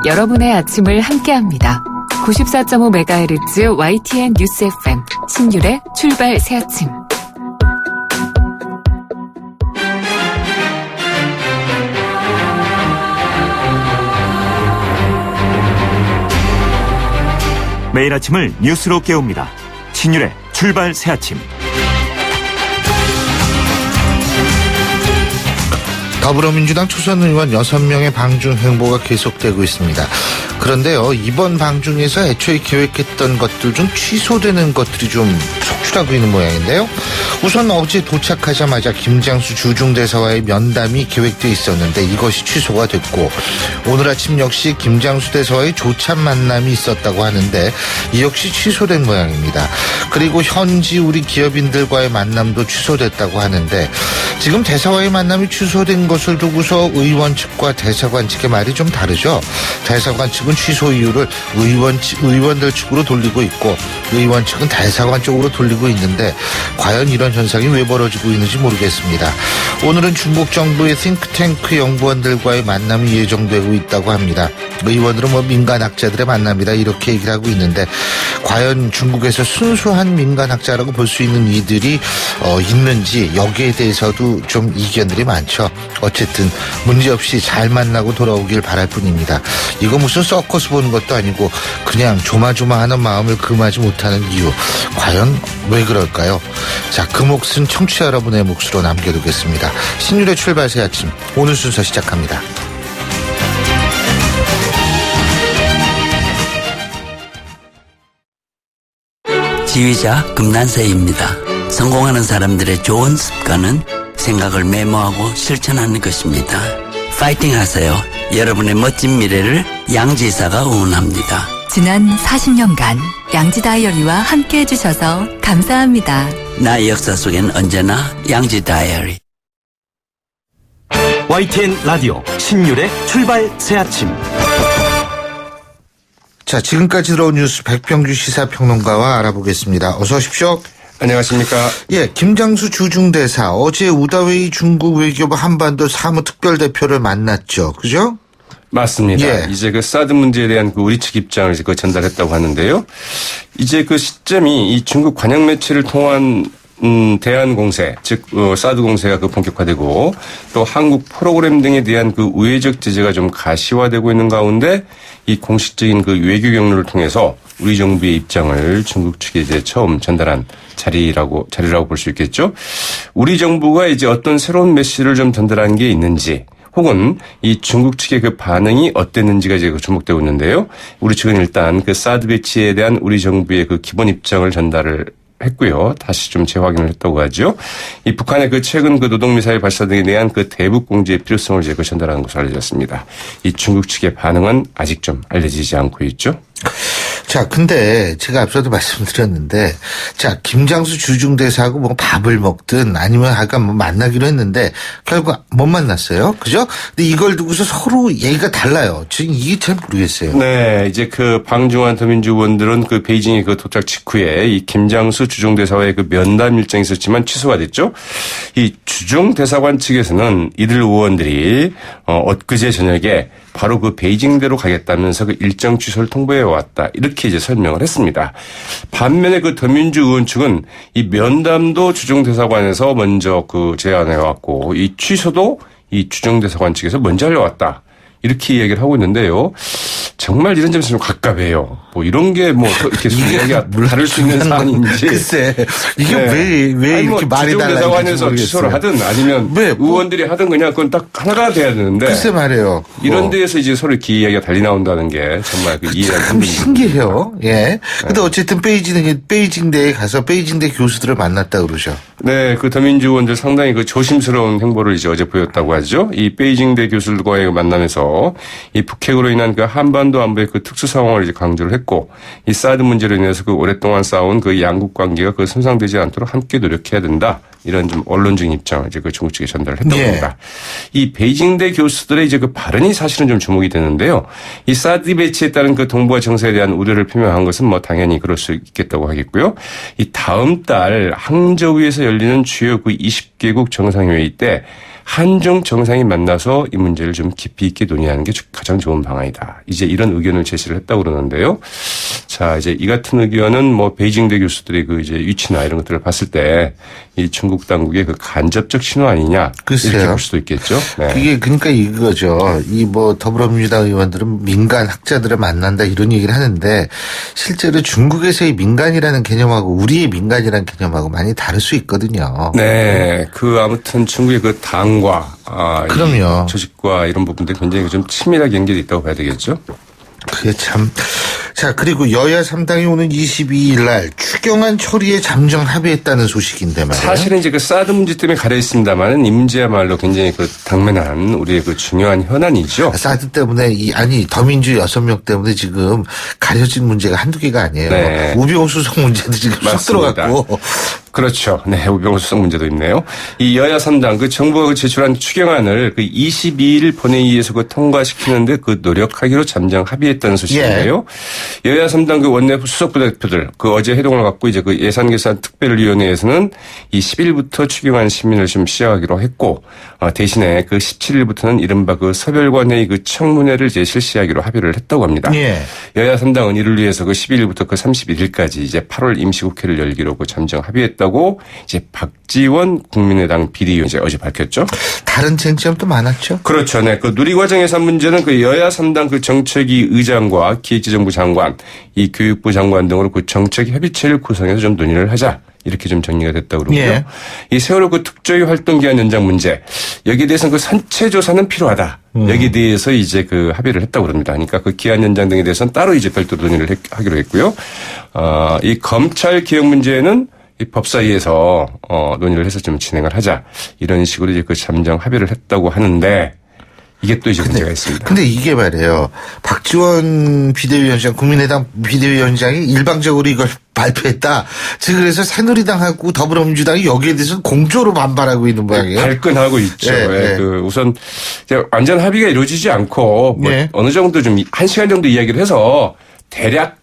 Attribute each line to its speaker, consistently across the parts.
Speaker 1: 여러분의 아침을 함께합니다. 94.5MHz YTN 뉴스 FM 신율의 출발 새아침.
Speaker 2: 매일 아침을 뉴스로 깨웁니다. 신율의 출발 새아침.
Speaker 3: 더불어민주당 초선 의원 6명의 방중 행보가 계속되고 있습니다. 그런데요, 이번 방중에서 애초에 계획했던 것들 중 취소되는 것들이 좀 속출하고 있는 모양인데요. 우선 어제 도착하자마자 김장수 주중대사와의 면담이 계획돼 있었는데 이것이 취소가 됐고, 오늘 아침 역시 김장수 대사와의 조찬 만남이 있었다고 하는데 이 역시 취소된 모양입니다. 그리고 현지 우리 기업인들과의 만남도 취소됐다고 하는데, 지금 대사와의 만남이 취소된 것을 두고서 의원 측과 대사관 측의 말이 좀 다르죠. 대사관 측은 취소 이유를 의원들 측으로 돌리고 있고, 의원 측은 대사관 쪽으로 돌리고 있는데 과연 이런 현상이 왜 벌어지고 있는지 모르겠습니다. 오늘은 중국 정부의 싱크탱크 연구원들과의 만남이 예정되고 있다고 합니다. 의원들은 민간학자들의 만남이다 이렇게 얘기를 하고 있는데, 과연 중국에서 순수한 민간학자라고 볼 수 있는 이들이 있는지, 여기에 대해서도 좀 이견들이 많죠. 어쨌든 문제없이 잘 만나고 돌아오길 바랄 뿐입니다. 이거 무슨 서커스 보는 것도 아니고 그냥 조마조마하는 마음을 금하지 못하는 이유, 과연 왜 그럴까요? 자, 그 몫은 청취자 여러분의 몫으로 남겨두겠습니다. 신율의 출발 새 아침, 오늘 순서 시작합니다.
Speaker 4: 지휘자 금난세입니다. 성공하는 사람들의 좋은 습관은 생각을 메모하고 실천하는 것입니다. 파이팅 하세요. 여러분의 멋진 미래를 양지사가 응원합니다.
Speaker 5: 지난 40년간 양지 다이어리와 함께 해주셔서 감사합니다.
Speaker 4: 나의 역사 속엔 언제나 양지 다이어리.
Speaker 2: YTN 라디오 신율의 출발 새아침.
Speaker 3: 자, 지금까지 들어온 뉴스 백병규 시사평론가와 알아보겠습니다. 어서 오십시오.
Speaker 6: 안녕하십니까.
Speaker 3: 예, 김장수 주중대사 어제 우다웨이 중국 외교부 한반도 사무특별대표를 만났죠. 그죠?
Speaker 6: 맞습니다.
Speaker 3: 예.
Speaker 6: 이제 그 사드 문제에 대한 그 우리 측 입장을 이제 전달했다고 하는데요. 이제 그 시점이 이 중국 관영 매체를 통한 대한 공세, 즉 사드 공세가 그 본격화되고, 또 한국 프로그램 등에 대한 그 우회적 제재가 좀 가시화되고 있는 가운데 이 공식적인 그 외교 경로를 통해서 우리 정부의 입장을 중국 측에 이제 처음 전달한 자리라고 볼 수 있겠죠. 우리 정부가 이제 어떤 새로운 메시지를 좀 전달한 게 있는지, 혹은 이 중국 측의 그 반응이 어땠는지가 이제 주목되고 있는데요. 우리 측은 일단 그 사드 배치에 대한 우리 정부의 그 기본 입장을 전달을 했고요. 다시 좀 재확인을 했다고 하죠. 이 북한의 그 최근 그 노동미사일 발사 등에 대한 그 대북 공지의 필요성을 이제 전달하는 것으로 알려졌습니다. 이 중국 측의 반응은 아직 좀 알려지지 않고 있죠.
Speaker 3: 자, 근데 제가 앞서도 말씀드렸는데, 자, 김장수 주중대사하고 뭐 밥을 먹든 아니면 아까 뭐 만나기로 했는데 결국 못 만났어요. 그죠? 근데 이걸 두고서 서로 얘기가 달라요. 지금 이게 잘 모르겠어요.
Speaker 6: 네, 이제 그 방중환 더민주 의원들은 그 베이징에 그 도착 직후에 이 김장수 주중대사와의 그 면담 일정이 있었지만 취소가 됐죠. 이 주중대사관 측에서는 이들 의원들이 엊그제 저녁에 바로 그 베이징대로 가겠다면서 그 일정 취소를 통보해 왔다, 이렇게 이제 설명을 했습니다. 반면에 그 더민주 의원 측은 이 면담도 주중대사관에서 먼저 그 제안해 왔고, 이 취소도 이 주중대사관 측에서 먼저 하려왔다, 이렇게 이야기를 하고 있는데요. 정말 이런 점에서 좀 갑갑해요. 뭐 이런 게 뭐 이렇게 이야기가 다를 수 있는 사안인지.
Speaker 3: 글쎄, 이게
Speaker 6: 네.
Speaker 3: 왜 이렇게 말이 달라요?
Speaker 6: 주중대사관에서 취소를 하든 아니면 의원들이 하든 그냥 그건 딱 하나가 돼야 되는데.
Speaker 3: 글쎄 말이에요.
Speaker 6: 이런 데에서 이제 서로 이렇게 이야기가 달리 나온다는 게 정말 그 이해가
Speaker 3: 참 신기해요. 예. 근데 어쨌든 베이징대에 가서 베이징대 교수들을 만났다 그러죠.
Speaker 6: 네, 그 더민주 의원들 상당히 그 조심스러운 행보를 이제 어제 보였다고 하죠. 이 베이징대 교수들과의 만남에서 이 북핵으로 인한 그 한반도 안보의 그 특수 상황을 이제 강조를 했고, 이 사드 문제로 인해서 그 오랫동안 쌓아온 그 양국 관계가 그 손상되지 않도록 함께 노력해야 된다, 이런 좀 언론적인 입장을 이제 그 중국 측에 전달을 했다고 합니다. 이 베이징대 교수들의 이제 그 발언이 사실은 좀 주목이 되는데요. 이 사드 배치에 따른 그 동북아 정세에 대한 우려를 표명한 것은 뭐 당연히 그럴 수 있겠다고 하겠고요. 이 다음 달 항저우에서 열리는 주요 그 20개국 정상회의 때 한중 정상이 만나서 이 문제를 좀 깊이 있게 논의하는 게 가장 좋은 방안이다. 이제 이런 의견을 제시를 했다고 그러는데요. 자, 이제 이 같은 의견은 뭐 베이징대 교수들의 그 이제 위치나 이런 것들을 봤을 때 이 중국 당국의 그 간접적 신호 아니냐.
Speaker 3: 글쎄요.
Speaker 6: 이렇게 볼 수도 있겠죠. 네.
Speaker 3: 그게 그러니까 이거죠. 이 뭐 더불어민주당 의원들은 민간 학자들을 만난다 이런 얘기를 하는데 실제로 중국에서의 민간이라는 개념하고 우리의 민간이라는 개념하고 많이 다를 수 있거든요.
Speaker 6: 네, 그 아무튼 중국의 그 당과
Speaker 3: 그럼요.
Speaker 6: 이 조직과 이런 부분들이 굉장히 좀 친밀하게 연결이 있다고 봐야 되겠죠.
Speaker 3: 그게 참. 자, 그리고 여야 3당이 오는 22일 날 추경안 처리에 잠정 합의했다는 소식인데 말이에요.
Speaker 6: 사실은 이제 그 사드 문제 때문에 가려 있습니다만은 이 문제야말로 굉장히 그 당면한 우리의 그 중요한 현안이죠.
Speaker 3: 사드 때문에 더민주 6명 때문에 지금 가려진 문제가 한두 개가 아니에요.
Speaker 6: 네.
Speaker 3: 우병우수석 문제도 지금 쏙
Speaker 6: 맞습니다.
Speaker 3: 들어갔고.
Speaker 6: 그렇죠. 네, 우병우수석 문제도 있네요. 이 여야 3당 그 정부가 제출한 추경안을 그 22일 본회의에서 그 통과시키는데 그 노력하기로 잠정 합의했다는 소식인데요. 여야 3당 그 원내 수석 부대표들 그 어제 회동을 갖고 이제 그 예산개선 특별위원회에서는 이 10일부터 추경안 심의를 좀 시작하기로 했고 대신에 그 17일부터는 이른바 그 서별관회의 그 청문회를 이제 실시하기로 합의를 했다고 합니다.
Speaker 3: 예.
Speaker 6: 여야 3당은 이를 위해서 그 11일부터 그 31일까지 이제 8월 임시국회를 열기로 그 잠정 합의했다고 이제 박지원 국민의당 비대위원장이 어제 밝혔죠.
Speaker 3: 다른 쟁점도 많았죠.
Speaker 6: 그렇죠. 네. 그 누리과정 예산 문제는 그 여야 3당 그 정책위 의장과 기획재정부 장관, 이 교육부 장관 등으로 그 정책 협의체를 구성해서 좀 논의를 하자. 이렇게 좀 정리가 됐다고 그러고요.
Speaker 3: 예.
Speaker 6: 이 세월호 그 특조위 활동 기한 연장 문제. 여기에 대해서는 그 선체 조사는 필요하다. 여기에 대해서 이제 그 합의를 했다고 그럽니다. 그러니까 그 기한 연장 등에 대해서는 따로 이제 별도로 논의를 하기로 했고요. 이 검찰 개혁 문제는 이 법사위에서 논의를 해서 좀 진행을 하자. 이런 식으로 이제 그 잠정 합의를 했다고 하는데 이게 또 이제 문제가 있습니다.
Speaker 3: 근데 이게 말이에요. 박지원 비대위원장, 국민의당 비대위원장이 일방적으로 이걸 발표했다. 지금 그래서 새누리당하고 더불어민주당이 여기에 대해서 공조로 반발하고 있는 모양이에요.
Speaker 6: 발끈하고 있죠.
Speaker 3: 네,
Speaker 6: 예,
Speaker 3: 네.
Speaker 6: 그 우선 이제 완전 합의가 이루어지지 않고 뭐
Speaker 3: 네.
Speaker 6: 어느 정도 좀 1시간 정도 이야기를 해서 대략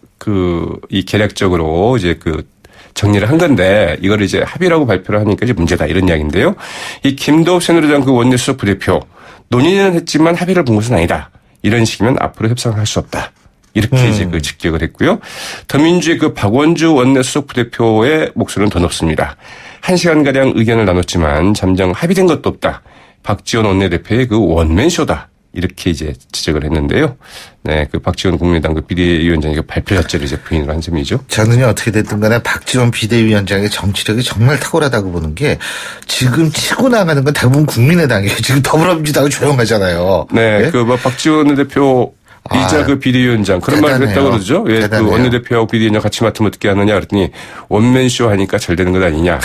Speaker 6: 이 계략적으로 이제 그 정리를 한 건데 이걸 이제 합의라고 발표를 하니까 이제 문제다 이런 이야기인데요. 이 김도읍 새누리당 그 원내수석 부대표 논의는 했지만 합의를 본 것은 아니다. 이런 식이면 앞으로 협상을 할 수 없다. 이렇게 이제 그 직격을 했고요. 더민주의 그 박원주 원내수석 부대표의 목소리는 더 높습니다. 1시간가량 의견을 나눴지만 잠정 합의된 것도 없다. 박지원 원내대표의 그 원맨쇼다. 이렇게 이제 지적을 했는데요. 네, 그 박지원 국민의당 그 비대위원장이 그 발표 자체를 이제 부인을 한 셈이죠.
Speaker 3: 저는요, 어떻게 됐든 간에 박지원 비대위원장의 정치력이 정말 탁월하다고 보는 게 지금 치고 나가는 건 대부분 국민의당이에요. 지금 더불어민주당은 조용하잖아요.
Speaker 6: 네,
Speaker 3: 예?
Speaker 6: 그 뭐 박지원 대표 이자 그 비대위원장 그런 말을
Speaker 3: 대단해요.
Speaker 6: 했다고 그러죠. 예, 그
Speaker 3: 대단해요.
Speaker 6: 원내대표하고 비대위원장 같이 맡으면 어떻게 하느냐 그랬더니 원맨쇼 하니까 잘 되는 것 아니냐.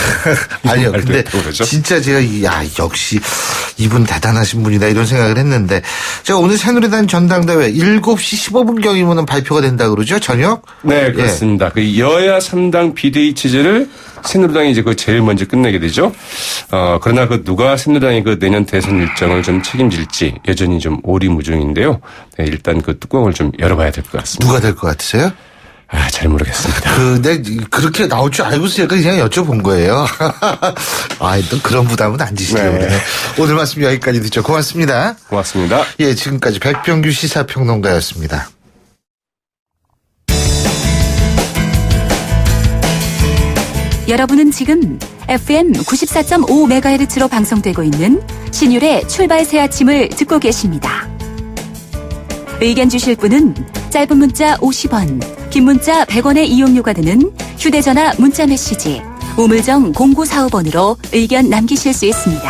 Speaker 3: 아니요,
Speaker 6: 말도
Speaker 3: 근데
Speaker 6: 했다고 그러죠.
Speaker 3: 진짜 제가 역시 이분 대단하신 분이다 이런 생각을 했는데 제가 오늘 새누리당 전당대회 7시 15분경이면 발표가 된다 그러죠, 저녁?
Speaker 6: 네, 그렇습니다. 그 여야 3당 비대위 체제를 새누리당이 이제 그 제일 먼저 끝내게 되죠. 그러나 그 누가 새누리당의 그 내년 대선 일정을 좀 책임질지 여전히 좀 오리무중인데요. 네, 일단 그 뚜껑을 좀 열어봐야 될 것 같습니다.
Speaker 3: 누가 될 것 같으세요?
Speaker 6: 잘 모르겠습니다.
Speaker 3: 근데 그렇게 나올 줄 알고서 제가 그냥 여쭤본 거예요. 또 그런 부담은 안 지시려고 그러네. 오늘 말씀 여기까지 듣죠. 고맙습니다.
Speaker 6: 고맙습니다.
Speaker 3: 예, 지금까지 백병규 시사평론가였습니다.
Speaker 5: 여러분은 지금 FM 94.5MHz로 방송되고 있는 신율의 출발 새 아침을 듣고 계십니다. 의견 주실 분은 짧은 문자 50원, 긴 문자 100원의 이용료가 드는 휴대전화 문자 메시지 우물정 0945번으로 의견 남기실 수 있습니다.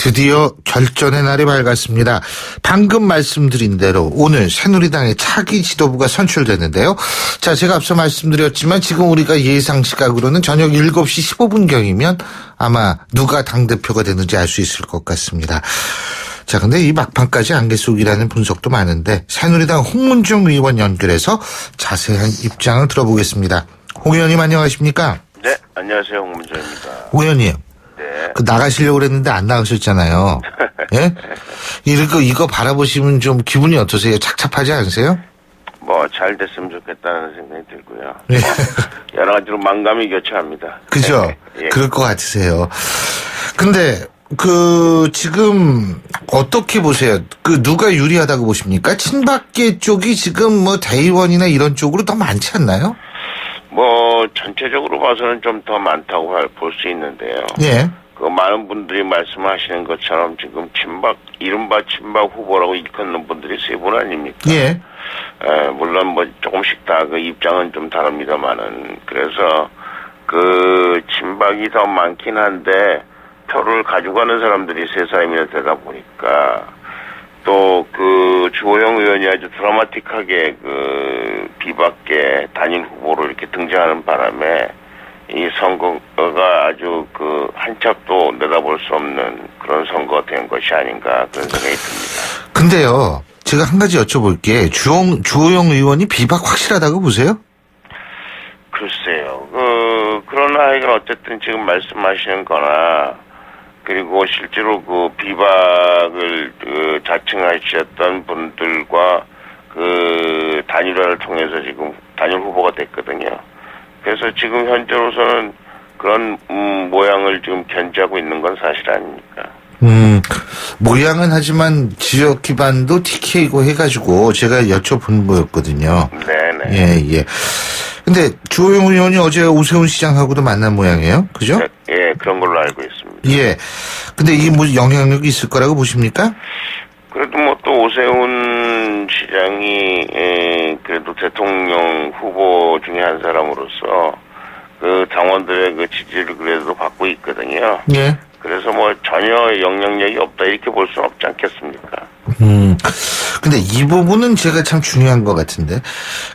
Speaker 3: 드디어 결전의 날이 밝았습니다. 방금 말씀드린 대로 오늘 새누리당의 차기 지도부가 선출됐는데요. 자, 제가 앞서 말씀드렸지만 지금 우리가 예상 시각으로는 저녁 7시 15분경이면 아마 누가 당대표가 되는지 알 수 있을 것 같습니다. 자, 근데 이 막판까지 안개 속이라는 분석도 많은데 새누리당 홍문정 의원 연결해서 자세한 입장을 들어보겠습니다. 홍 의원님 안녕하십니까?
Speaker 7: 네, 안녕하세요. 홍문정입니다.
Speaker 3: 홍 의원님.
Speaker 7: 네.
Speaker 3: 나가시려고 그랬는데 안 나가셨잖아요. 예? 이거 바라보시면 좀 기분이 어떠세요? 착잡하지 않으세요?
Speaker 7: 뭐 잘 됐으면 좋겠다는 생각이 들고요.
Speaker 3: 예.
Speaker 7: 여러 가지로 만감이 교차합니다.
Speaker 3: 그죠?
Speaker 7: 예.
Speaker 3: 그럴 것 같으세요. 근데 지금 어떻게 보세요? 누가 유리하다고 보십니까? 친박계 쪽이 지금 뭐 대의원이나 이런 쪽으로 더 많지 않나요?
Speaker 7: 뭐 전체적으로 봐서는 좀 더 많다고 볼 수 있는데요.
Speaker 3: 예.
Speaker 7: 그 많은 분들이 말씀하시는 것처럼 지금 이른바 친박 후보라고 일컫는 분들이 세 분 아닙니까?
Speaker 3: 예.
Speaker 7: 물론 뭐 조금씩 다 그 입장은 좀 다릅니다만은 그래서 그 친박이 더 많긴 한데 표를 가져가는 사람들이 세 사람이나 되다 보니까 또 그 주호영 의원이 아주 드라마틱하게 그 비박계 단일 후보로 이렇게 등장하는 바람에 이 선거가 아주 그 한참도 내다볼 수 없는 그런 선거가 된 것이 아닌가 그런 생각이 듭니다.
Speaker 3: 근데요, 제가 한 가지 여쭤볼게. 주호영 의원이 비박 확실하다고 보세요?
Speaker 7: 글쎄요. 그러나 하여간 어쨌든 지금 말씀하시는 거나 그리고 실제로 그 비박을 자청하셨던 분들과 그 단일화를 통해서 지금 단일 후보가 됐거든요. 그래서 지금 현재로서는 그런 모양을 지금 견지하고 있는 건 사실 아닙니까?
Speaker 3: 모양은 하지만 지역 기반도 TK고 해가지고 제가 여쭤본 거였거든요.
Speaker 7: 네네.
Speaker 3: 예. 근데 주호영 의원이 어제 오세훈 시장하고도 만난 모양이에요. 그죠?
Speaker 7: 예, 그런 걸로 알고 있습니다.
Speaker 3: 예. 근데 이게 뭐 영향력이 있을 거라고 보십니까?
Speaker 7: 그래도 뭐 또 오세훈 시장이 그래도 대통령 후보 중에 한 사람으로서 그 당원들의 그 지지를 그래도 받고 있거든요.
Speaker 3: 예.
Speaker 7: 그래서 뭐 전혀 영향력이 없다 이렇게 볼 수는 없지 않겠습니까?
Speaker 3: 근데 이 부분은 제가 참 중요한 것 같은데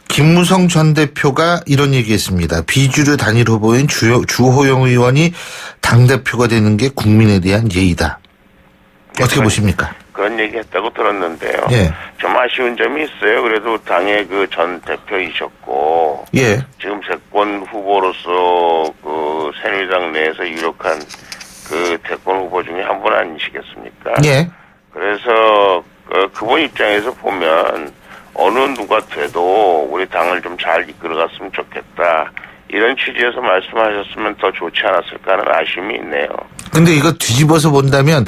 Speaker 3: 김무성 전 대표가 이런 얘기했습니다. 비주류 단일 후보인 주호영 의원이 당대표가 되는 게 국민에 대한 예의다. 어떻게 보십니까?
Speaker 7: 그런 얘기 했다고 들었는데요.
Speaker 3: 예.
Speaker 7: 좀 아쉬운 점이 있어요. 그래도 당의 그 전 대표이셨고
Speaker 3: 예.
Speaker 7: 지금 대권 후보로서 그 새누리당 내에서 유력한 그 대권 후보 중에 한 분 아니시겠습니까?
Speaker 3: 예.
Speaker 7: 그래서 그분 입장에서 보면 어느 누가 돼도 우리 당을 좀 잘 이끌어갔으면 좋겠다. 이런 취지에서 말씀하셨으면 더 좋지 않았을까 하는 아쉬움이 있네요.
Speaker 3: 근데 이거 뒤집어서 본다면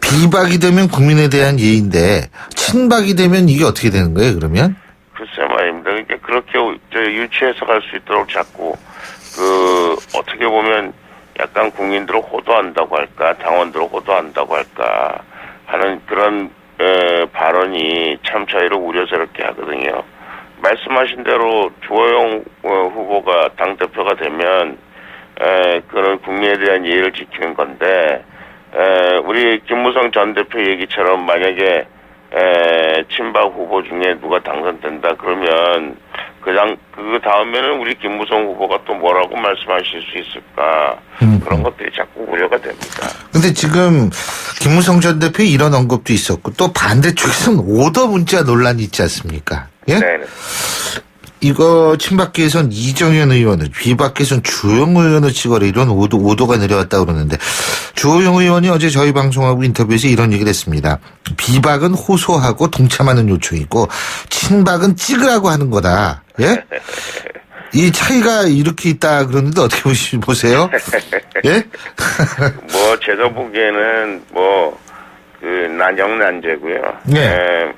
Speaker 3: 비박이 되면 국민에 대한 예의인데 친박이 되면 이게 어떻게 되는 거예요, 그러면?
Speaker 7: 글쎄 말입니다. 그러니까 그렇게 유치해서 갈 수 있도록 자꾸 어떻게 보면 약간 국민들을 호도한다고 할까, 당원들을 호도한다고 할까 하는 그런 발언이 참 저희를 우려스럽게 하거든요. 말씀하신 대로 주호영 후보가 당대표가 되면 그런 국민에 대한 예의를 지키는 건데 우리 김무성 전 대표 얘기처럼 만약에 친박 후보 중에 누가 당선된다 그러면 그 다음에는 우리 김무성 후보가 또 뭐라고 말씀하실 수 있을까 그런 것들이 자꾸 우려가 됩니다.
Speaker 3: 근데 지금 김무성 전 대표의 이런 언급도 있었고 또 반대쪽에서는 오더 문자 논란이 있지 않습니까? 예?
Speaker 7: 네.
Speaker 3: 이거 친박계에선 이정현 의원을 비박계에선 주호영 의원을 찍어라 이런 오도가 내려왔다고 그러는데 주호영 의원이 어제 저희 방송하고 인터뷰에서 이런 얘기를 했습니다. 비박은 호소하고 동참하는 요청이고 친박은 찍으라고 하는 거다. 예? 이 차이가 이렇게 있다 그러는데 어떻게 보세요? 예?
Speaker 7: 뭐 제가 보기에는 난영난제고요.
Speaker 3: 예.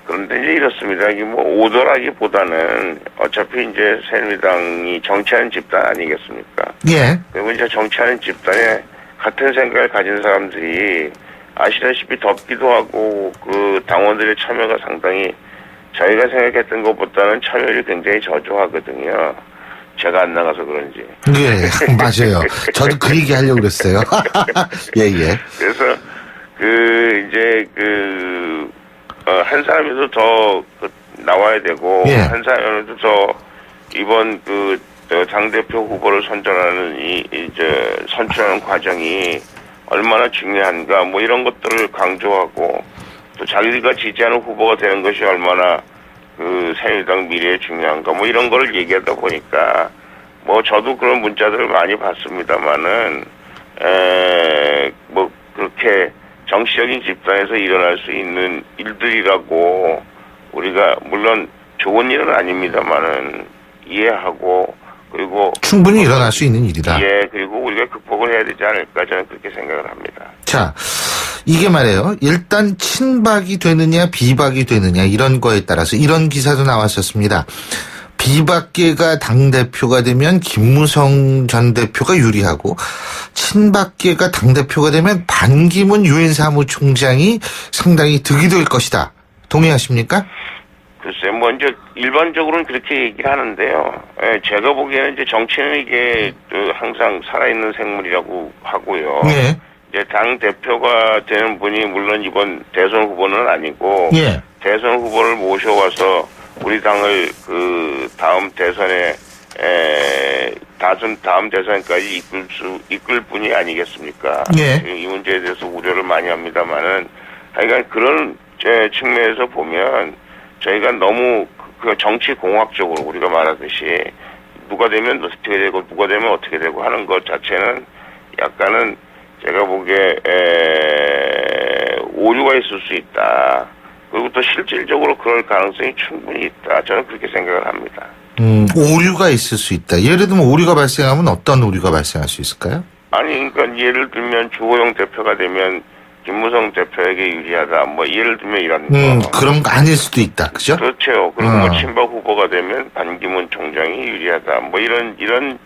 Speaker 7: 그런데 이제 이렇습니다. 이게 오더라기보다는 어차피 이제 새누리당이 정치하는 집단 아니겠습니까?
Speaker 3: 예.
Speaker 7: 그리고 이제 정치하는 집단에 같은 생각을 가진 사람들이 아시다시피 덥기도 하고 그 당원들의 참여가 상당히 저희가 생각했던 것보다는 참여율이 굉장히 저조하거든요. 제가 안 나가서 그런지.
Speaker 3: 예, 맞아요. 저도 그 얘기 하려고 그랬어요. 예.
Speaker 7: 그래서 한 사람이라도 더 나와야 되고
Speaker 3: 예.
Speaker 7: 한 사람이라도 더 이번 당대표 후보를 선출하는 선출하는 과정이 얼마나 중요한가 이런 것들을 강조하고 또 자기가 지지하는 후보가 되는 것이 얼마나 새누리당 미래에 중요한가 이런 거를 얘기하다 보니까 저도 그런 문자들을 많이 받습니다만은 그렇게 정치적인 집단에서 일어날 수 있는 일들이라고 우리가 물론 좋은 일은 아닙니다만은 이해하고 그리고
Speaker 3: 충분히 일어날 수 있는 일이다.
Speaker 7: 예, 그리고 우리가 극복을 해야 되지 않을까 저는 그렇게 생각을 합니다.
Speaker 3: 자, 이게 말이에요. 일단 친박이 되느냐 비박이 되느냐 이런 거에 따라서 이런 기사도 나왔었습니다. 비박계가 당대표가 되면 김무성 전 대표가 유리하고 친박계가 당대표가 되면 반기문 유엔 사무총장이 상당히 득이 될 것이다. 동의하십니까?
Speaker 7: 글쎄, 뭐, 이제, 일반적으로는 그렇게 얘기를 하는데요. 예, 제가 보기에는 이제 정치는 이게, 항상 살아있는 생물이라고 하고요.
Speaker 3: 예.
Speaker 7: 이제 당대표가 되는 분이 물론 이번 대선 후보는 아니고,
Speaker 3: 예.
Speaker 7: 대선 후보를 모셔와서 우리 당을 다음 대선에, 다음 대선까지 이끌 분이 아니겠습니까?
Speaker 3: 예.
Speaker 7: 이 문제에 대해서 우려를 많이 합니다만은, 하여간 그런 측면에서 보면, 저희가 너무 정치 공학적으로 우리가 말하듯이 누가 되면 어떻게 되고 누가 되면 어떻게 되고 하는 것 자체는 약간은 제가 보기에 오류가 있을 수 있다. 그리고 또 실질적으로 그럴 가능성이 충분히 있다. 저는 그렇게 생각을 합니다.
Speaker 3: 오류가 있을 수 있다. 예를 들면 오류가 발생하면 어떤 오류가 발생할 수 있을까요?
Speaker 7: 아니 그러니까 예를 들면 주호영 대표가 되면 김무성 대표에게 유리하다. 뭐 예를 들면 이런 거.
Speaker 3: 그런 거 아닐 수도 있다. 그죠?
Speaker 7: 그렇죠. 그리고 뭐 친박 후보가 되면 반기문 총장이 유리하다. 뭐 이런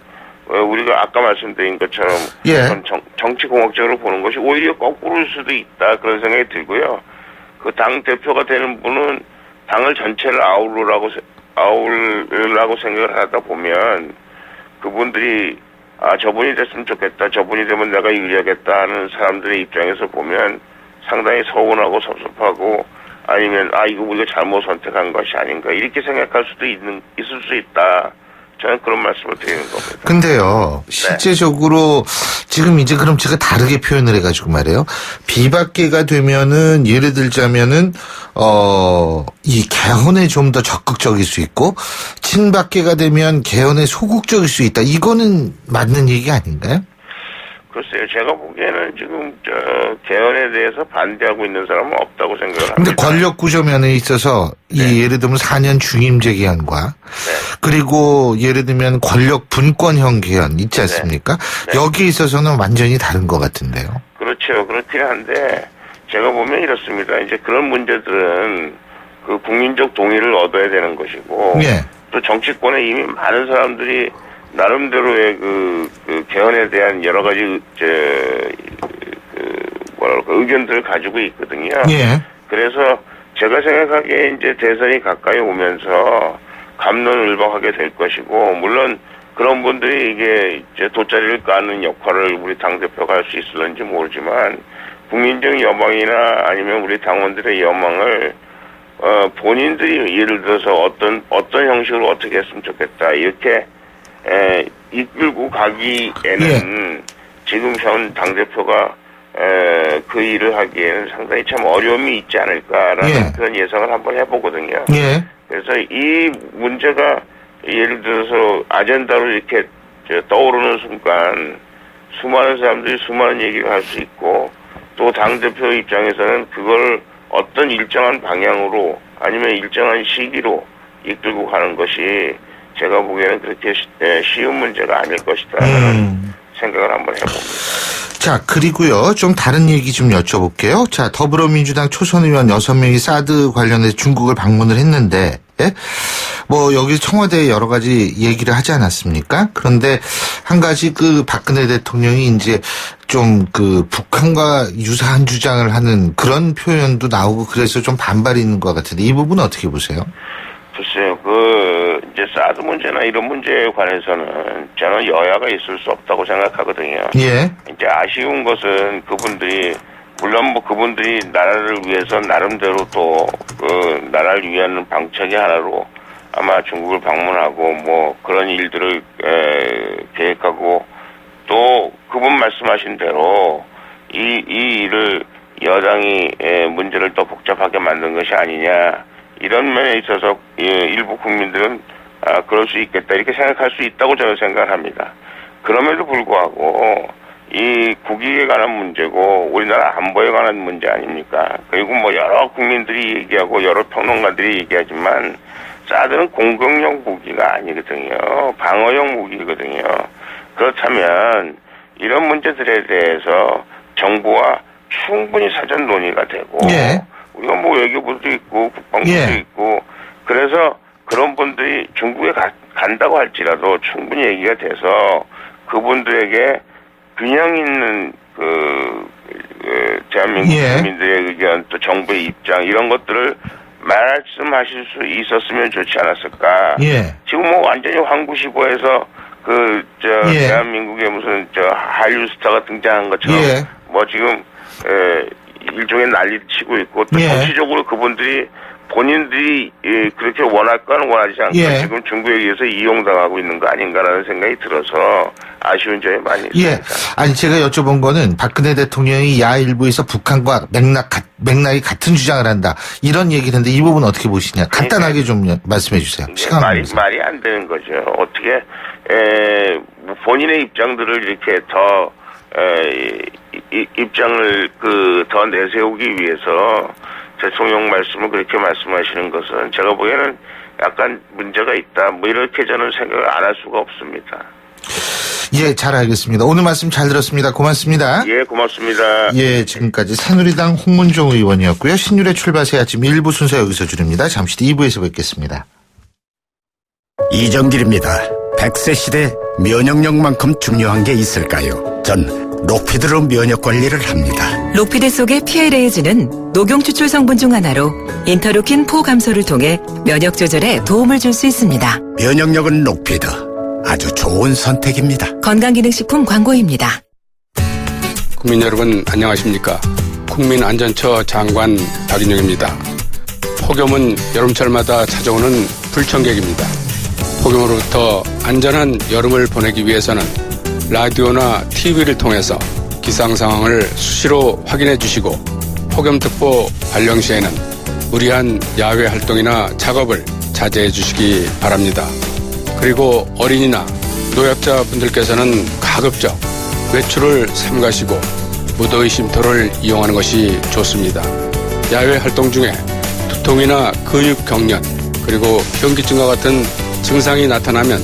Speaker 7: 우리가 아까 말씀드린 것처럼
Speaker 3: 예.
Speaker 7: 정치 공학적으로 보는 것이 오히려 거꾸로일 수도 있다. 그런 생각이 들고요. 그 당 대표가 되는 분은 당을 전체를 아우르라고 생각을 하다 보면 그분들이 저분이 됐으면 좋겠다. 저분이 되면 내가 유리하겠다 하는 사람들의 입장에서 보면 상당히 서운하고 섭섭하고 아니면 이거 우리가 잘못 선택한 것이 아닌가 이렇게 생각할 수도 있을 수 있다. 저는 그런 말씀을 드리는 겁니다.
Speaker 3: 근데요, 실제적으로 지금 이제 그럼 제가 다르게 표현을 해가지고 말이에요. 비박계가 되면은 예를 들자면은 이 개헌에 좀 더 적극적일 수 있고 친박계가 되면 개헌에 소극적일 수 있다. 이거는 맞는 얘기 아닌가요?
Speaker 7: 글쎄요, 제가 보기에는 지금 개헌에 대해서 반대하고 있는 사람은 없다고 생각을 합니다.
Speaker 3: 근데 권력 구조면에 있어서 이 예를 들면 4년 중임제 개헌과 그리고 예를 들면 권력 분권형 개헌 있지 않습니까? 여기에 있어서는 완전히 다른 것 같은데요.
Speaker 7: 그렇죠. 그렇긴 한데 제가 보면 이렇습니다. 이제 그런 문제들은 그 국민적 동의를 얻어야 되는 것이고 또 정치권에 이미 많은 사람들이 나름대로의 그 개헌에 대한 여러 가지 의견들을 가지고 있거든요. 그래서 제가 생각하기에 이제 대선이 가까이 오면서 갑론을박하게 될 것이고 물론 그런 분들이 이게 이제 돗자리를 까는 역할을 우리 당 대표가 할 수 있을는지 모르지만 국민적 여망이나 아니면 우리 당원들의 여망을 본인들이 예를 들어서 어떤 형식으로 어떻게 했으면 좋겠다 이렇게 이끌고 가기에는 지금 현 당대표가 그 일을 하기에는 상당히 참 어려움이 있지 않을까라는 그런 예상을 한번 해보거든요. 그래서 이 문제가 예를 들어서 아젠다로 이렇게 떠오르는 순간 수많은 사람들이 수많은 얘기를 할 수 있고 또 당대표 입장에서는 그걸 어떤 일정한 방향으로 아니면 일정한 시기로 이끌고 가는 것이 제가 보기에는 그렇게 쉬운 문제가 아닐 것이다라는 생각을 한번 해봅니다.
Speaker 3: 자, 그리고요, 좀 다른 얘기 좀 여쭤볼게요. 자, 더불어민주당 초선 의원 6명이 사드 관련해서 중국을 방문을 했는데, 뭐, 여기 청와대에 여러 가지 얘기를 하지 않았습니까? 그런데 한 가지 박근혜 대통령이 이제 좀 북한과 유사한 주장을 하는 그런 표현도 나오고 그래서 좀 반발이 있는 것 같은데 이 부분은 어떻게 보세요?
Speaker 7: 글쎄요, 이제 사드 문제나 이런 문제에 관해서는 저는 여야가 있을 수 없다고 생각하거든요. 이제 아쉬운 것은 그분들이, 물론 뭐 그분들이 나라를 위해서 나름대로 또, 나라를 위한 방책의 하나로 아마 중국을 방문하고 뭐 그런 일들을, 계획하고 또 그분 말씀하신 대로 이 일을 여당이 문제를 더 복잡하게 만든 것이 아니냐. 이런 면에 있어서 일부 국민들은 그럴 수 있겠다 이렇게 생각할 수 있다고 저는 생각을 합니다. 그럼에도 불구하고 이 국익에 관한 문제고 우리나라 안보에 관한 문제 아닙니까? 그리고 뭐 여러 국민들이 얘기하고 여러 평론가들이 얘기하지만 사드는 공격용 무기가 아니거든요. 방어용 무기거든요. 그렇다면 이런 문제들에 대해서 정부와 충분히 사전 논의가 되고
Speaker 3: 예.
Speaker 7: 우리가 뭐 외교부도 있고 국방부도
Speaker 3: 예.
Speaker 7: 있고 그래서 그런 분들이 중국에 간다고 할지라도 충분히 얘기가 돼서 그분들에게 균형 있는 대한민국
Speaker 3: 예.
Speaker 7: 국민들의 의견 또 정부의 입장 이런 것들을 말씀하실 수 있었으면 좋지 않았을까.
Speaker 3: 예.
Speaker 7: 지금 뭐 완전히 황구시보에서
Speaker 3: 예.
Speaker 7: 대한민국에 무슨 한류 스타가 등장한 것처럼
Speaker 3: 예.
Speaker 7: 뭐 지금 일종의 난리를 치고 있고 또
Speaker 3: 예.
Speaker 7: 정치적으로 그분들이 본인들이 그렇게 원할까는 원하지 않고
Speaker 3: 예.
Speaker 7: 지금 중국에 의해서 이용당하고 있는 거 아닌가라는 생각이 들어서 아쉬운 점이 많이 있습니다.
Speaker 3: 예. 아니, 제가 여쭤본 거는 박근혜 대통령이 야일부에서 북한과 맥락이 같은 주장을 한다. 이런 얘기를 했는데 이 부분 어떻게 보시냐. 간단하게 좀 말씀해 주세요. 시간
Speaker 7: 말이 안 되는 거죠. 어떻게, 본인의 입장들을 이렇게 더, 입장을 더 내세우기 위해서 대통령 말씀을 그렇게 말씀하시는 것은 제가 보기에는 약간 문제가 있다. 뭐 이렇게 저는 생각을 안 할 수가 없습니다.
Speaker 3: 예, 잘 알겠습니다. 오늘 말씀 잘 들었습니다. 고맙습니다.
Speaker 7: 예, 고맙습니다.
Speaker 3: 예, 지금까지 새누리당 홍문종 의원이었고요. 신율의 출발새 아침 1부 순서 여기서 줄입니다. 잠시 뒤 2부에서 뵙겠습니다.
Speaker 8: 이정길입니다. 100세 시대 면역력만큼 중요한 게 있을까요? 전 록피드로 면역 관리를 합니다.
Speaker 9: 록피드 속의 PLAG는 녹용 추출 성분 중 하나로 인터루킨 4 감소를 통해 면역 조절에 도움을 줄 수 있습니다.
Speaker 8: 면역력은 록피드. 아주 좋은 선택입니다.
Speaker 9: 건강기능식품 광고입니다.
Speaker 10: 국민 여러분 안녕하십니까? 국민안전처 장관 박인영입니다. 폭염은 여름철마다 찾아오는 불청객입니다. 폭염으로부터 안전한 여름을 보내기 위해서는 라디오나 TV를 통해서 기상 상황을 수시로 확인해 주시고 폭염특보 발령 시에는 무리한 야외 활동이나 작업을 자제해 주시기 바랍니다. 그리고 어린이나 노약자분들께서는 가급적 외출을 삼가시고 무더위 쉼터를 이용하는 것이 좋습니다. 야외 활동 중에 두통이나 근육 경련 그리고 현기증과 같은 증상이 나타나면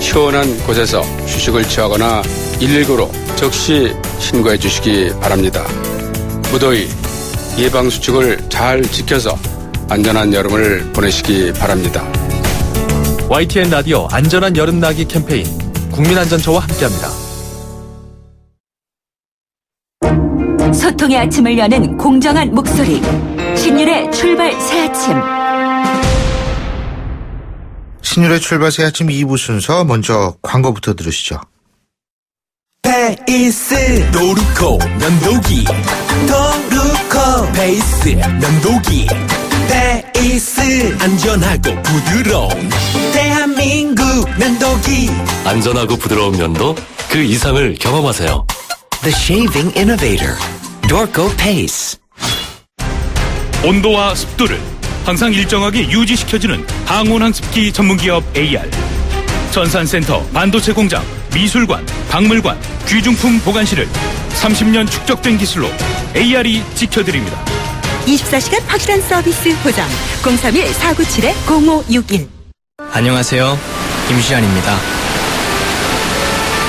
Speaker 10: 시원한 곳에서 휴식을 취하거나 119로 즉시 신고해 주시기 바랍니다. 무더위 예방수칙을 잘 지켜서 안전한 여름을 보내시기 바랍니다.
Speaker 11: YTN 라디오 안전한 여름나기 캠페인 국민안전처와 함께합니다.
Speaker 5: 소통의 아침을 여는 공정한 목소리 신율의 출발 새아침.
Speaker 3: 신율의 출발새 아침 2부 순서 먼저 광고부터 들으시죠.
Speaker 12: 페이스 노루코 면도기 도루코 페이스 면도기 페이스 안전하고 부드러운 대한민국 면도기
Speaker 13: 안전하고 부드러운 면도 그 이상을 경험하세요.
Speaker 12: The Shaving Innovator Dorco Pace.
Speaker 14: 온도와 습도를 항상 일정하게 유지시켜주는 항온항습기 전문기업 AR. 전산센터, 반도체 공장, 미술관, 박물관, 귀중품 보관실을 30년 축적된 기술로 AR이 지켜드립니다.
Speaker 15: 24시간 확실한 서비스 보장 031-497-0561.
Speaker 16: 안녕하세요. 김시안입니다.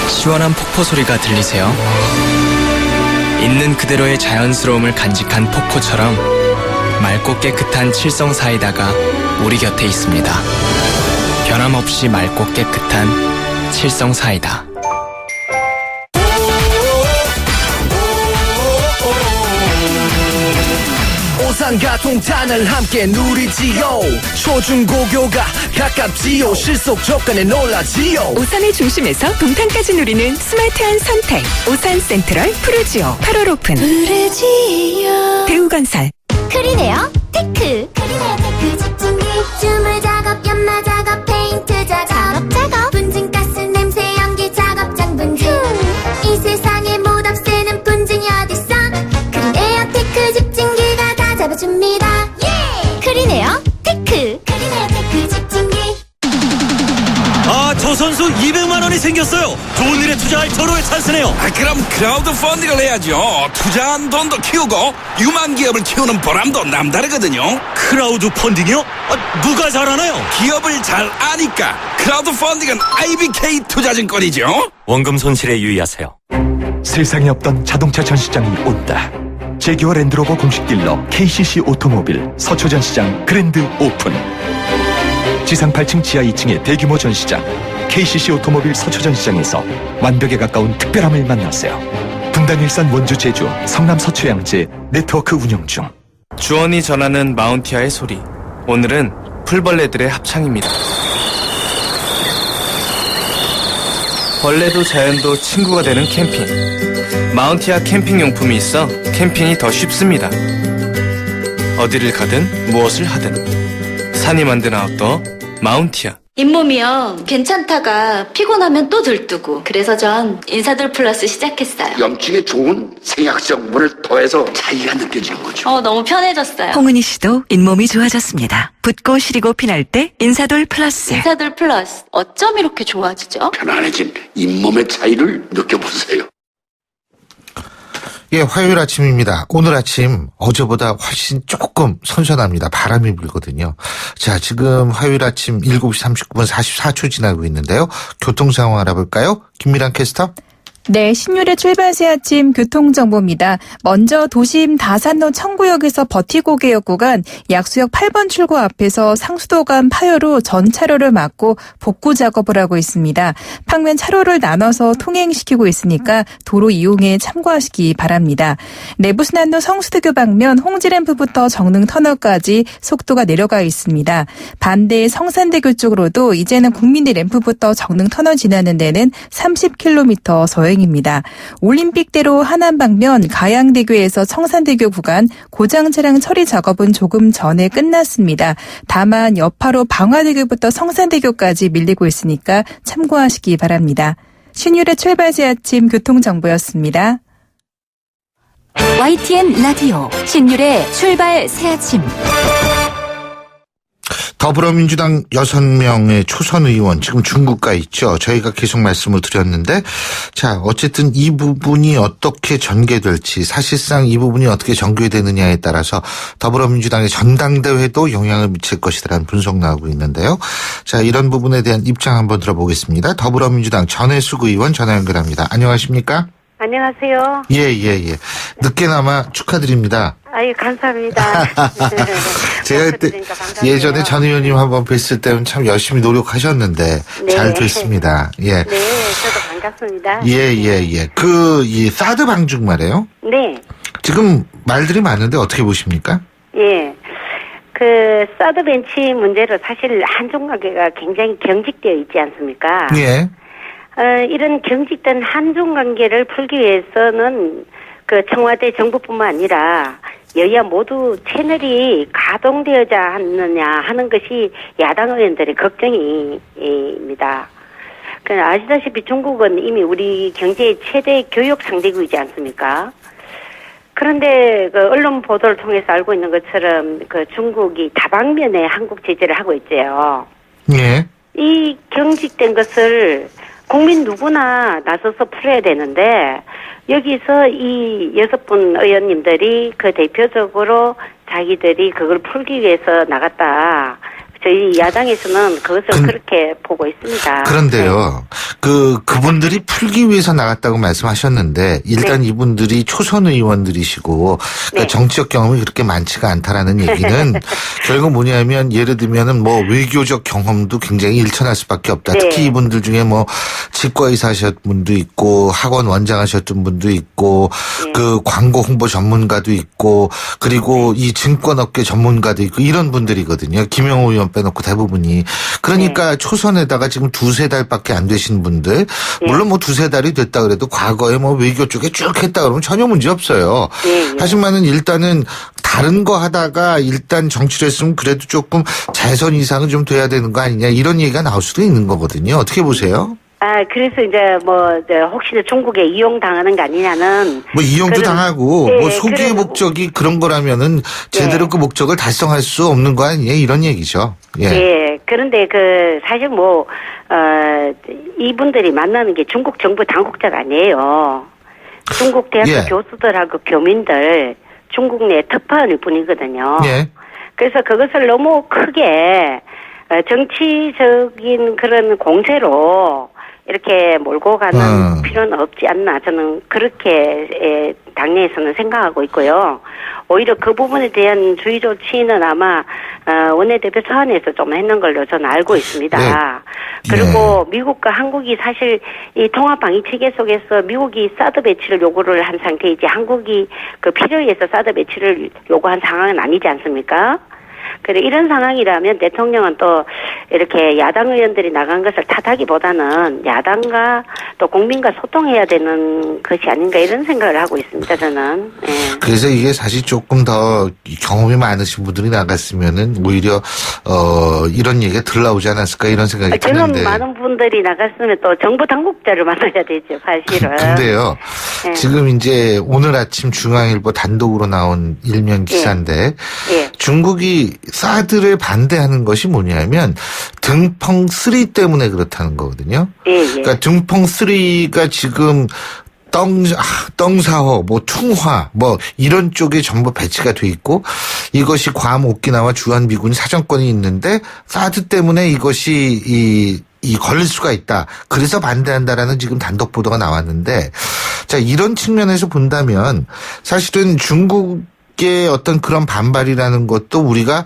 Speaker 16: 시원한 폭포 소리가 들리세요? 있는 그대로의 자연스러움을 간직한 폭포처럼 맑고 깨끗한 칠성 사이다가 우리 곁에 있습니다. 변함없이 맑고 깨끗한 칠성 사이다.
Speaker 12: 오산과 동탄을 함께 누리지요. 초중고교가 가깝지요. 실속 조건에 놀라지요.
Speaker 1: 오산의 중심에서 동탄까지 누리는 스마트한 선택. 오산 센트럴 푸르지오 8월 오픈.
Speaker 17: 푸르지오
Speaker 1: 대우건설.
Speaker 17: 크리네어 테크. 크리네어 테크 집중기 주물 작업 연마 작업 페인트 작업 분진가스 냄새 연기 작업장 분진. 이 세상에 못 없애는 분진이 어딨어. 크리네어 테크 집중기가 다 잡아줍니다. 예! 크리네어 테크. 크리네어 테크 집중기.
Speaker 18: 아, 저 선수 200만 원이 생겼어요. 좋은 일 미래 투자할 도로에 찬스네요.
Speaker 19: 그럼 크라우드 펀딩을 해야죠. 투자한 돈도 키우고 유망 기업을 키우는 보람도 남다르거든요.
Speaker 18: 크라우드 펀딩이요? 누가 잘하나요?
Speaker 19: 기업을 잘 아니까 크라우드 펀딩은 IBK 투자증권이죠.
Speaker 13: 원금 손실에 유의하세요.
Speaker 20: 세상에 없던 자동차 전시장이 온다. 제규어 랜드로버 공식 딜러 KCC 오토모빌 서초 전시장 그랜드 오픈. 지상 8층 지하 2층의 대규모 전시장 KCC 오토모빌 서초 전시장에서 완벽에 가까운 특별함을 만나세요. 분당, 일산, 원주, 제주, 성남, 서초, 양재 네트워크 운영 중.
Speaker 16: 주원이 전하는 마운티아의 소리. 오늘은 풀벌레들의 합창입니다. 벌레도 자연도 친구가 되는 캠핑. 마운티아 캠핑 용품이 있어 캠핑이 더 쉽습니다. 어디를 가든 무엇을 하든 산이 만든 아웃도어 마운티아.
Speaker 21: 잇몸이요. 괜찮다가 피곤하면 또 들뜨고. 그래서 전 인사돌 플러스 시작했어요.
Speaker 8: 염증에 좋은 생약성분을 더해서 차이가 느껴지는 거죠.
Speaker 21: 너무 편해졌어요.
Speaker 9: 홍은희 씨도 잇몸이 좋아졌습니다. 붓고 시리고 피날 때 인사돌 플러스.
Speaker 21: 인사돌 플러스. 어쩜 이렇게 좋아지죠?
Speaker 8: 편안해진 잇몸의 차이를 느껴보세요.
Speaker 3: 예, 화요일 아침입니다. 오늘 아침 어제보다 훨씬 조금 선선합니다. 바람이 불거든요. 자, 지금 화요일 아침 7시 39분 44초 지나고 있는데요. 교통 상황 알아볼까요? 김미란 캐스터.
Speaker 22: 네, 신율의 출발새 아침 교통정보입니다. 먼저 도심 다산로 청구역에서 버티고개역 구간 약수역 8번 출구 앞에서 상수도간 파요로 전 차로를 막고 복구 작업을 하고 있습니다. 방면 차로를 나눠서 통행시키고 있으니까 도로 이용에 참고하시기 바랍니다. 내부순환로 성수대교 방면 홍지램프부터 정릉터널까지 속도가 내려가 있습니다. 반대 성산대교 쪽으로도 이제는 국민대 램프부터 정릉터널 지나는 데는 30km 서행 입니다. 올림픽대로 하남 방면 가양대교에서 청산대교 구간 고장 차량 처리 작업은 조금 전에 끝났습니다. 다만 여파로 방화대교부터 성산대교까지 밀리고 있으니까 참고하시기 바랍니다. 신율의 출발새 아침 교통정보였습니다.
Speaker 5: YTN 라디오 신율의 출발 새 아침.
Speaker 3: 더불어민주당 6명의 초선 의원 지금 중국 가 있죠. 저희가 계속 말씀을 드렸는데 자 어쨌든 이 부분이 어떻게 전개될지 사실상 이 부분이 어떻게 전개되느냐에 따라서 더불어민주당의 전당대회도 영향을 미칠 것이라는 분석 나오고 있는데요. 자 이런 부분에 대한 입장 한번 들어보겠습니다. 더불어민주당 전혜숙 의원 전화 연결합니다. 안녕하십니까?
Speaker 23: 안녕하세요.
Speaker 3: 예. 늦게나마 축하드립니다.
Speaker 23: 아유, 감사합니다.
Speaker 3: 제가 그때 예전에 전 의원님 한번 뵀을 때는 참 열심히 노력하셨는데
Speaker 23: 네.
Speaker 3: 잘 됐습니다. 예.
Speaker 23: 네, 저도 반갑습니다.
Speaker 3: 예. 이 사드 방중 말이에요.
Speaker 23: 네.
Speaker 3: 지금 말들이 많은데 어떻게 보십니까?
Speaker 23: 예. 사드 벤치 문제로 사실 한중 관계가 굉장히 경직되어 있지 않습니까?
Speaker 3: 예.
Speaker 23: 이런 경직된 한중 관계를 풀기 위해서는 청와대 정부뿐만 아니라 여야 모두 채널이 가동되어야 하느냐 하는 것이 야당 의원들의 걱정입니다. 아시다시피 중국은 이미 우리 경제의 최대 교육 상대국이지 않습니까? 그런데 언론 보도를 통해서 알고 있는 것처럼 중국이 다방면에 한국 제재를 하고 있죠.
Speaker 3: 예.
Speaker 23: 이 경직된 것을 국민 누구나 나서서 풀어야 되는데 여기서 이 6분 의원님들이 대표적으로 자기들이 그걸 풀기 위해서 나갔다. 저희 야당에서는 그것을 그렇게 보고 있습니다.
Speaker 3: 그런데요. 그분들이 풀기 위해서 나갔다고 말씀하셨는데 일단 이분들이 초선 의원들이시고 정치적 경험이 그렇게 많지가 않다라는 얘기는 결국 뭐냐면 예를 들면은 외교적 경험도 굉장히 일천할 수밖에 없다. 특히 이분들 중에 치과의사 하셨던 분도 있고 학원 원장 하셨던 분도 있고 광고 홍보 전문가도 있고 그리고 이 증권업계 전문가도 있고 이런 분들이거든요. 김영호 의원 빼놓고 대부분이. 그러니까 초선에다가 지금 2-3달밖에 안 되신 분들 물론 2-3달이 됐다 그래도 과거에 외교 쪽에 쭉 했다 그러면 전혀 문제 없어요. 하지만은 일단은 다른 거 하다가 일단 정치를 했으면 그래도 조금 재선 이상은 좀 돼야 되는 거 아니냐 이런 얘기가 나올 수도 있는 거거든요. 어떻게 보세요?
Speaker 23: 그래서 이제 혹시나 중국에 이용당하는 거 아니냐는.
Speaker 3: 뭐 이용도 당하고,
Speaker 23: 예,
Speaker 3: 뭐 소기의 목적이 그런 거라면은 제대로 그 목적을 달성할 수 없는 거 아니에요? 이런 얘기죠. 예.
Speaker 23: 예. 그런데 사실 이분들이 만나는 게 중국 정부 당국자가 아니에요. 중국 대학교
Speaker 3: 예.
Speaker 23: 교수들하고 교민들, 중국 내 특파원일 뿐이거든요.
Speaker 3: 예.
Speaker 23: 그래서 그것을 너무 크게 정치적인 그런 공세로 이렇게 몰고 가는 필요는 없지 않나 저는 그렇게 당내에서는 생각하고 있고요. 오히려 그 부분에 대한 주의 조치는 아마 원내대표 차원에서 좀 했는 걸로 저는 알고 있습니다.
Speaker 3: 네.
Speaker 23: 그리고 미국과 한국이 사실 이 통합 방위 체계 속에서 미국이 사드 배치를 요구를 한 상태이지 한국이 그 필요에 의해서 사드 배치를 요구한 상황은 아니지 않습니까? 그래 이런 상황이라면 대통령은 또 이렇게 야당 의원들이 나간 것을 탓하기보다는 야당과 또 국민과 소통해야 되는 것이 아닌가 이런 생각을 하고 있습니다. 저는. 예.
Speaker 3: 그래서 이게 사실 조금 더 경험이 많으신 분들이 나갔으면은 오히려 이런 얘기가 덜 나오지 않았을까 이런 생각이
Speaker 23: 저는
Speaker 3: 드는데.
Speaker 23: 많은 분들이 나갔으면 또 정부 당국자를 만나야 되죠. 사실은.
Speaker 3: 근데요.
Speaker 23: 예.
Speaker 3: 지금 이제 오늘 아침 중앙일보 단독으로 나온 일면 기사인데
Speaker 23: 예.
Speaker 3: 중국이 사드를 반대하는 것이 뭐냐면 등펑3 때문에 그렇다는 거거든요.
Speaker 23: 예.
Speaker 3: 그러니까 등펑3가 지금 떵사호, 퉁화, 이런 쪽에 전부 배치가 돼 있고, 이것이 괌, 오키나와 주한미군이 사정권이 있는데, 사드 때문에 이것이 걸릴 수가 있다. 그래서 반대한다라는 지금 단독 보도가 나왔는데, 자, 이런 측면에서 본다면, 사실은 중국의 어떤 그런 반발이라는 것도 우리가,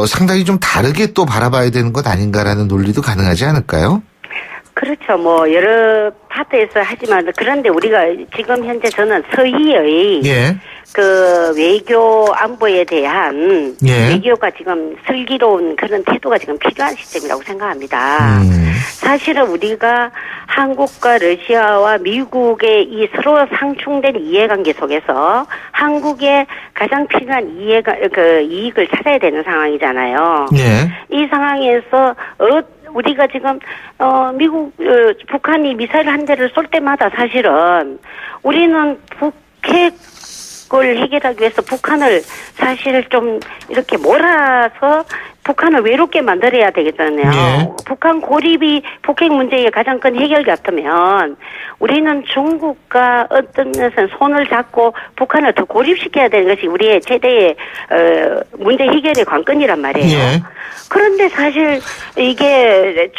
Speaker 3: 상당히 좀 다르게 또 바라봐야 되는 것 아닌가라는 논리도 가능하지 않을까요?
Speaker 23: 그렇죠. 여러 파트에서 하지만, 그런데 우리가 지금 현재 저는 서희의
Speaker 3: 예.
Speaker 23: 그 외교 안보에 대한
Speaker 3: 예.
Speaker 23: 외교가 지금 슬기로운 그런 태도가 지금 필요한 시점이라고 생각합니다. 사실은 우리가 한국과 러시아와 미국의 이 서로 상충된 이해관계 속에서 한국에 가장 필요한 이익을 찾아야 되는 상황이잖아요.
Speaker 3: 예.
Speaker 23: 이 상황에서 우리가 지금 북한이 미사일 한 대를 쏠 때마다 사실은 우리는 북핵을 해결하기 위해서 북한을 사실 좀 이렇게 몰아서 북한을 외롭게 만들어야 되겠잖아요.
Speaker 3: 예.
Speaker 23: 북한 고립이 북핵 문제의 가장 큰 해결 같으면 우리는 중국과 어떤 것은 손을 잡고 북한을 더 고립시켜야 되는 것이 우리의 최대의 문제 해결의 관건이란 말이에요.
Speaker 3: 예.
Speaker 23: 그런데 사실 이게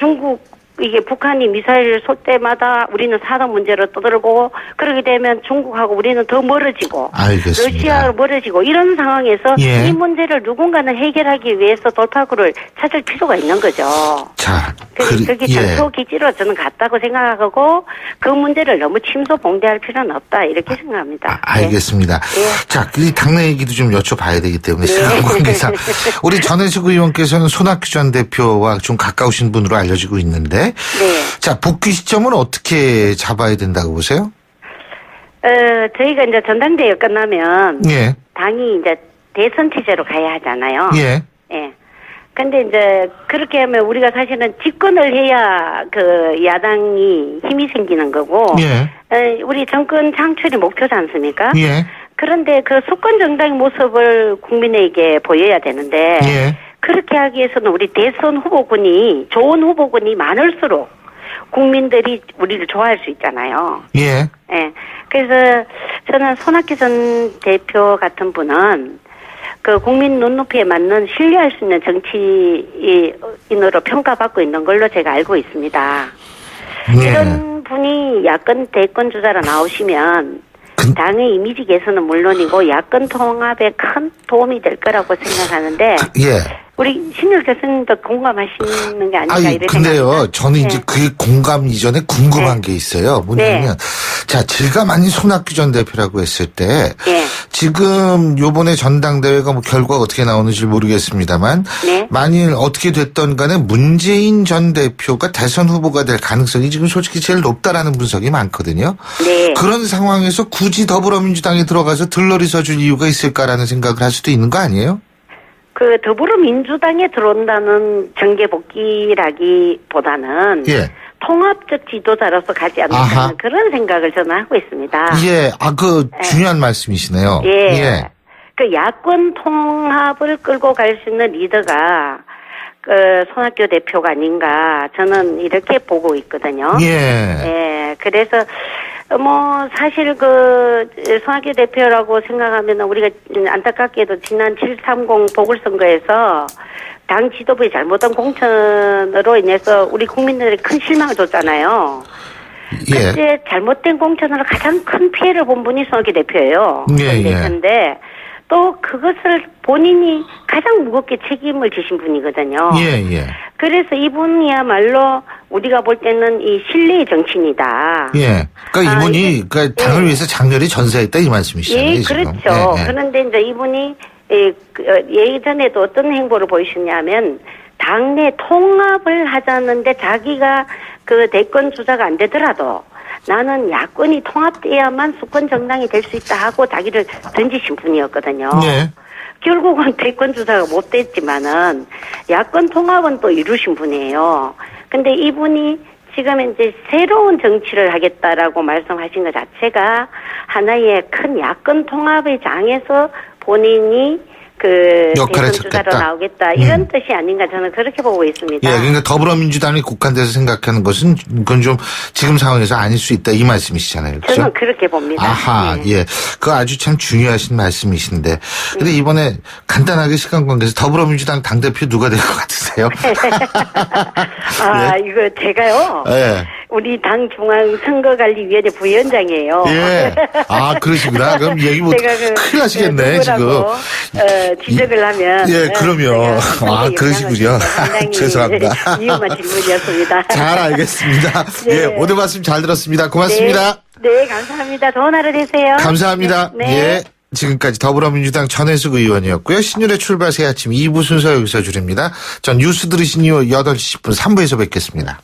Speaker 23: 북한이 미사일을 쏠 때마다 우리는 사드 문제로 떠들고 그러게 되면 중국하고 우리는 더 멀어지고
Speaker 3: 알겠습니다.
Speaker 23: 러시아로 멀어지고 이런 상황에서
Speaker 3: 예.
Speaker 23: 이 문제를 누군가는 해결하기 위해서 돌파구를 찾을 필요가 있는 거죠.
Speaker 3: 자,
Speaker 23: 그게 전초 기지로 저는 같다고 생각하고 그 문제를 너무 침소봉대할 필요는 없다 이렇게 생각합니다.
Speaker 3: 알겠습니다.
Speaker 23: 예.
Speaker 3: 자, 이 당내 얘기도 좀 여쭤봐야 되기 때문에 시간 관계상 우리 전해식 의원께서는 손학규 전 대표와 좀 가까우신 분으로 알려지고 있는데 자, 복귀 시점은 어떻게 잡아야 된다고 보세요?
Speaker 23: 저희가 이제 전당대회 끝나면
Speaker 3: 예.
Speaker 23: 당이 이제 대선 체제로 가야 하잖아요.
Speaker 3: 예.
Speaker 23: 예. 근데 이제 그렇게 하면 우리가 사실은 집권을 해야 그 야당이 힘이 생기는 거고
Speaker 3: 예.
Speaker 23: 우리 정권 창출이 목표지 않습니까?
Speaker 3: 예.
Speaker 23: 그런데 그 수권 정당의 모습을 국민에게 보여야 되는데
Speaker 3: 예.
Speaker 23: 그렇게 하기 위해서는 우리 대선 후보군이 좋은 후보군이 많을수록 국민들이 우리를 좋아할 수 있잖아요.
Speaker 3: 예.
Speaker 23: 예. 그래서 저는 손학규 전 대표 같은 분은 그 국민 눈높이에 맞는 신뢰할 수 있는 정치인으로 평가받고 있는 걸로 제가 알고 있습니다.
Speaker 3: 예.
Speaker 23: 이런 분이 야권 대권 주자로 나오시면 당의 이미지 개선은 물론이고 야권 통합에 큰 도움이 될 거라고 생각하는데
Speaker 3: 예.
Speaker 23: 우리 신율 교수님도 공감하시는 게 아닌가 이런
Speaker 3: 근데요,
Speaker 23: 생각입니다.
Speaker 3: 저는 이제 그 공감 이전에 궁금한 게 있어요. 뭐냐면, 자, 질감아닌 손학규 전 대표라고 했을 때, 지금 요번에 전당대회가 결과가 어떻게 나오는지 모르겠습니다만, 만일 어떻게 됐던 간에 문재인 전 대표가 대선 후보가 될 가능성이 지금 솔직히 제일 높다라는 분석이 많거든요. 그런 상황에서 굳이 더불어민주당에 들어가서 들러리 서줄 이유가 있을까라는 생각을 할 수도 있는 거 아니에요?
Speaker 23: 그 더불어민주당에 들어온다는 정계 복귀라기보다는 통합적 지도자로서 가지 않나 하는 그런 생각을 저는 하고 있습니다.
Speaker 3: 예, 중요한 말씀이시네요.
Speaker 23: 예. 그 야권 통합을 끌고 갈 수 있는 리더가 손학규 대표가 아닌가 저는 이렇게 보고 있거든요. 예. 그래서 사실 손학규 대표라고 생각하면 우리가 안타깝게도 지난 7.30 보궐선거에서 당 지도부의 잘못한 공천으로 인해서 우리 국민들이 큰 실망을 줬잖아요. 그때 잘못된 공천으로 가장 큰 피해를 본 분이 손학규 대표예요. 그런데 또 그것을 본인이 가장 무겁게 책임을 지신 분이거든요. 그래서 이분이야말로 우리가 볼 때는 이 신뢰의 정치인이다.
Speaker 3: 그러니까 이분이 당을 위해서 장렬히 전사했다 이 말씀이시잖아요.
Speaker 23: 그렇죠. 그런데 이제 이분이 예전에도 어떤 행보를 보이셨냐면 당내 통합을 하자는데 자기가 그 대권 주자가 안 되더라도 나는 야권이 통합돼야만 수권 정당이 될 수 있다 하고 자기를 던지신 분이었거든요. 결국은 대권 주자가 못 됐지만은 야권 통합은 또 이루신 분이에요. 근데 이분이 지금 이제 새로운 정치를 하겠다라고 말씀하신 것 자체가 하나의 큰 야권 통합의 장에서 본인이
Speaker 3: 역할을
Speaker 23: 대선 주자로 나오겠다 이런 뜻이 아닌가 저는 그렇게 보고 있습니다.
Speaker 3: 그러니까 더불어민주당이 국한돼서 생각하는 것은 그건 좀 지금 상황에서 아닐 수 있다 이 말씀이시잖아요. 그렇죠?
Speaker 23: 저는 그렇게 봅니다.
Speaker 3: 그거 아주 참 중요하신 말씀이신데 근데 이번에 간단하게 시간 관계에서 더불어민주당 당대표 누가 될 것 같으세요?
Speaker 23: 이거 제가요. 우리 당 중앙선거관리위원회 부위원장이에요.
Speaker 3: 그러시구나. 그럼 얘기 못 큰일 나시겠네 지금.
Speaker 23: 지적을 하면.
Speaker 3: 그럼요. 그러시군요. 죄송합니다.
Speaker 23: 위험한 질문이었습니다.
Speaker 3: 잘 알겠습니다. 오늘 말씀 잘 들었습니다. 고맙습니다.
Speaker 23: 네, 감사합니다. 좋은 하루 되세요.
Speaker 3: 감사합니다. 지금까지 더불어민주당 전혜숙 의원이었고요. 신율의 출발 새 아침 2부 순서 여기서 줄입니다. 전 뉴스 들으신 이후 8시 10분 3부에서 뵙겠습니다.